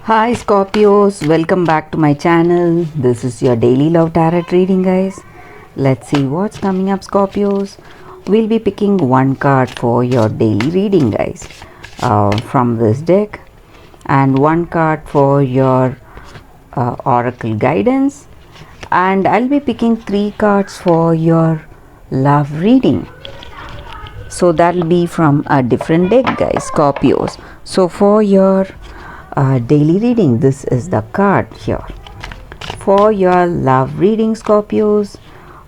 Hi Scorpios, welcome back to my channel. This is your daily love tarot reading, guys. Let's see what's coming up, Scorpios. We'll be picking one card for your daily reading, guys, from this deck, and one card for your oracle guidance, and I'll be picking three cards for your love reading. So that'll be from a different deck, guys, Scorpios. So for your daily reading, this is the card here. For your love reading, Scorpios,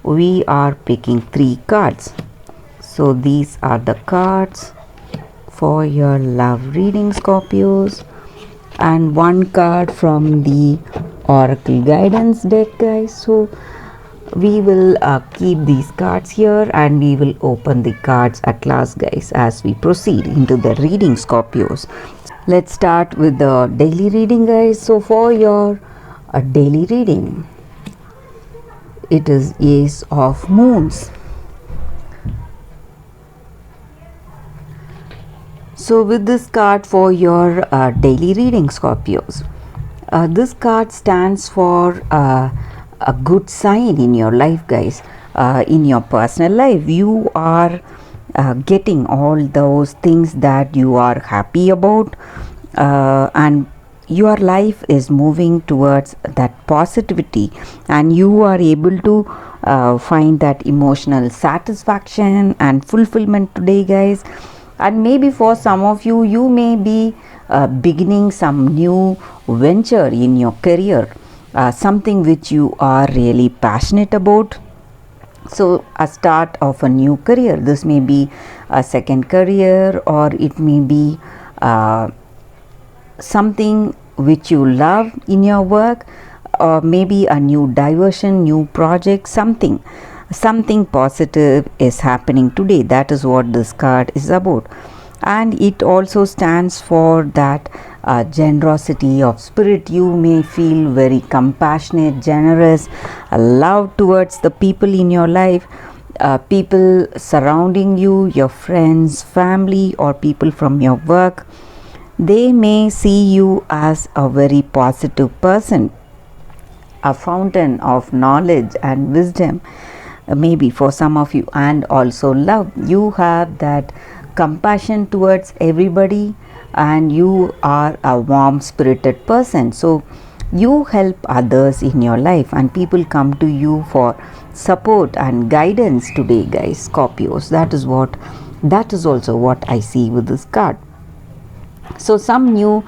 we are picking three cards. So these are the cards for your love reading, Scorpios, and one card from the oracle guidance deck, guys. So we will keep these cards here and we will open the cards at last, guys, as we proceed into the reading, Scorpios. Let's start with the daily reading, guys. So for your daily reading, it is Ace of Moons. So with this card for your daily reading, Scorpios, this card stands for a good sign in your life, guys. In your personal life, you are getting all those things that you are happy about, and your life is moving towards that positivity, and you are able to find that emotional satisfaction and fulfillment today, guys. And maybe for some of you, you may be beginning some new venture in your career, something which you are really passionate about. So a start of a new career, this may be a second career, or it may be something which you love in your work, or maybe a new diversion, new project, something positive is happening today. That is what this card is about. And it also stands for that generosity of spirit. You may feel very compassionate, generous, love towards the people in your life, people surrounding you, your friends, family, or people from your work. They may see you as a very positive person, a fountain of knowledge and wisdom, maybe for some of you, and also love. You have that compassion towards everybody, and you are a warm spirited person. So you help others in your life, and people come to you for support and guidance today, guys, Scorpios. That is also what I see with this card. So some new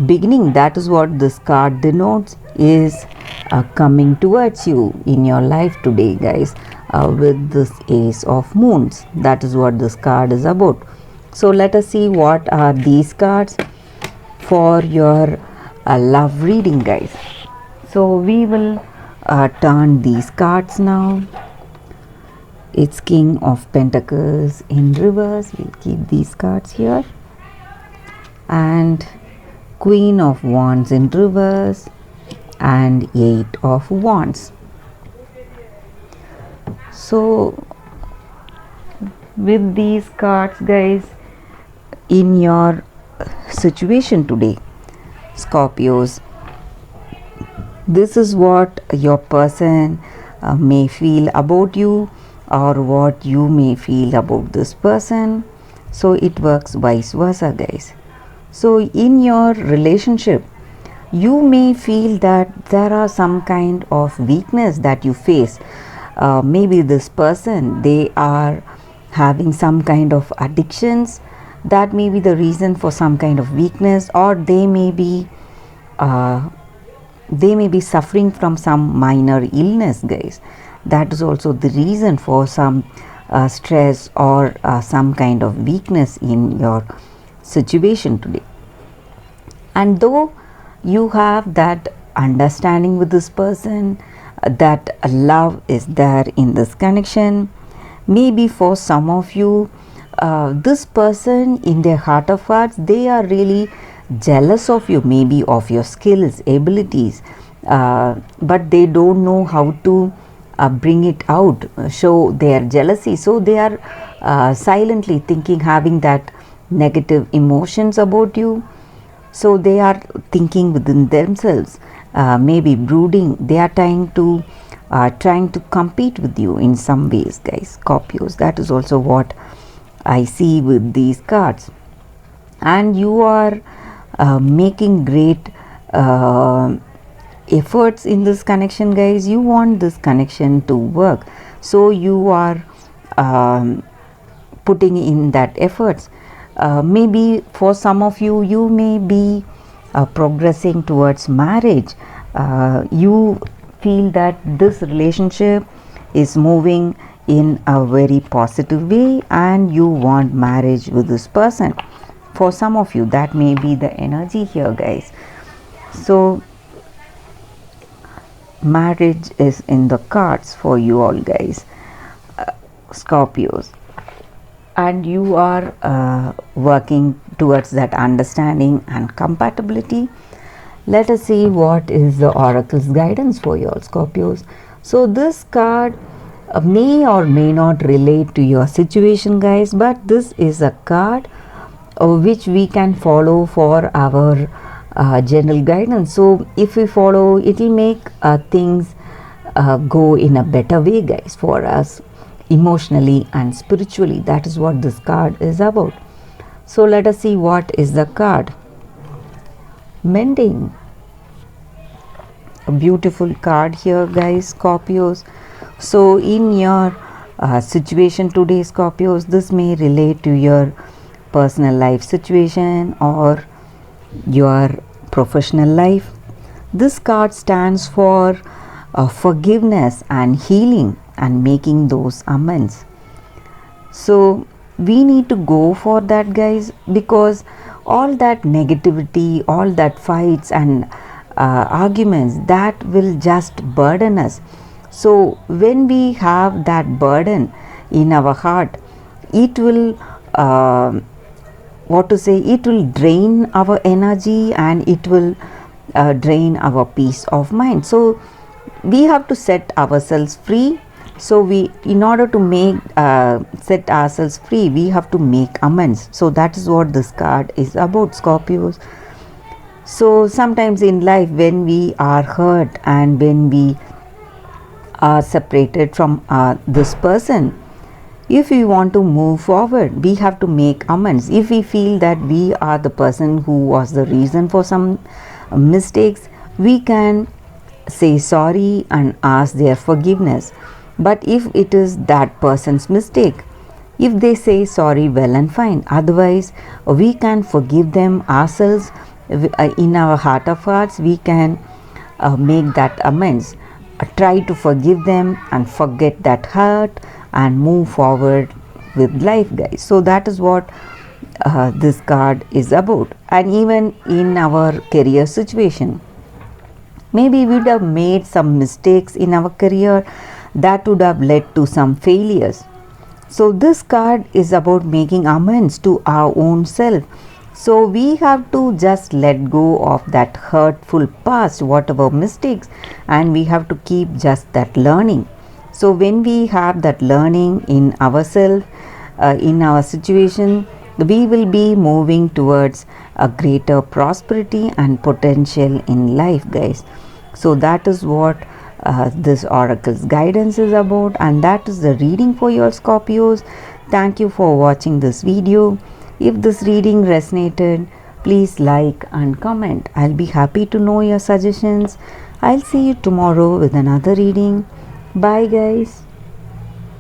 beginning, that is what this card denotes, is coming towards you in your life today, guys, with this Ace of Moons. That is what this card is about. So let us see what are these cards for your love reading, guys. So we will turn these cards now. It's King of Pentacles in reverse. We'll keep these cards here. And Queen of Wands in reverse, and Eight of Wands. So with these cards, guys, in your situation today, Scorpios, this is what your person may feel about you, or what you may feel about this person. So it works vice versa, guys. So in your relationship, you may feel that there are some kind of weakness that you face. Maybe this person, they are having some kind of addictions. That may be the reason for some kind of weakness, or they may be suffering from some minor illness, guys. That is also the reason for some stress or some kind of weakness in your situation today. And though you have that understanding with this person, that love is there in this connection, maybe for some of you, this person, in their heart of hearts, they are really jealous of you, maybe of your skills, abilities, but they don't know how to bring it out, show their jealousy. So they are silently thinking, having that negative emotions about you, So they are thinking within themselves, maybe brooding. They are trying to compete with you in some ways, guys, Scorpios. That is also what I see with these cards. And you are making great efforts in this connection, guys. You want this connection to work, so you are putting in that efforts. Maybe for some of you, you may be progressing towards marriage. You feel that this relationship is moving in a very positive way and you want marriage with this person. For some of you, that may be the energy here, guys. So marriage is in the cards for you all, guys, Scorpios, and you are working towards that understanding and compatibility. Let us see what is the oracle's guidance for you all, Scorpios. So this card may or may not relate to your situation, guys, but this is a card which we can follow for our general guidance. So if we follow, it will make things go in a better way, guys, for us emotionally and spiritually. That is what this card is about. So let us see what is the card. Mending. A beautiful card here, guys, Scorpios. So in your situation today, Scorpios, this may relate to your personal life situation or your professional life. This card stands for forgiveness and healing and making those amends. So we need to go for that, guys, because all that negativity, all that fights and arguments, that will just burden us. So when we have that burden in our heart, it will it will drain our energy and it will drain our peace of mind. So we have to set ourselves free. So we, in order to make set ourselves free, we have to make amends. So that is what this card is about, Scorpios. So sometimes in life, when we are hurt and when we are separated from this person, if we want to move forward, we have to make amends. If we feel that we are the person who was the reason for some mistakes, we can say sorry and ask their forgiveness. But if it is that person's mistake, if they say sorry, well and fine. Otherwise, we can forgive them ourselves. In our heart of hearts, we can make that amends. Try to forgive them and forget that hurt and move forward with life, guys. So that is what this card is about. And even in our career situation, maybe we would have made some mistakes in our career that would have led to some failures. So this card is about making amends to our own self. So we have to just let go of that hurtful past, whatever mistakes, and we have to keep just that learning. So when we have that learning in ourselves, in our situation, we will be moving towards a greater prosperity and potential in life, guys. So that is what this oracle's guidance is about, and that is the reading for your Scorpios. Thank you for watching this video. If this reading resonated, please like and comment. I'll be happy to know your suggestions. I'll see you tomorrow with another reading. Bye, guys.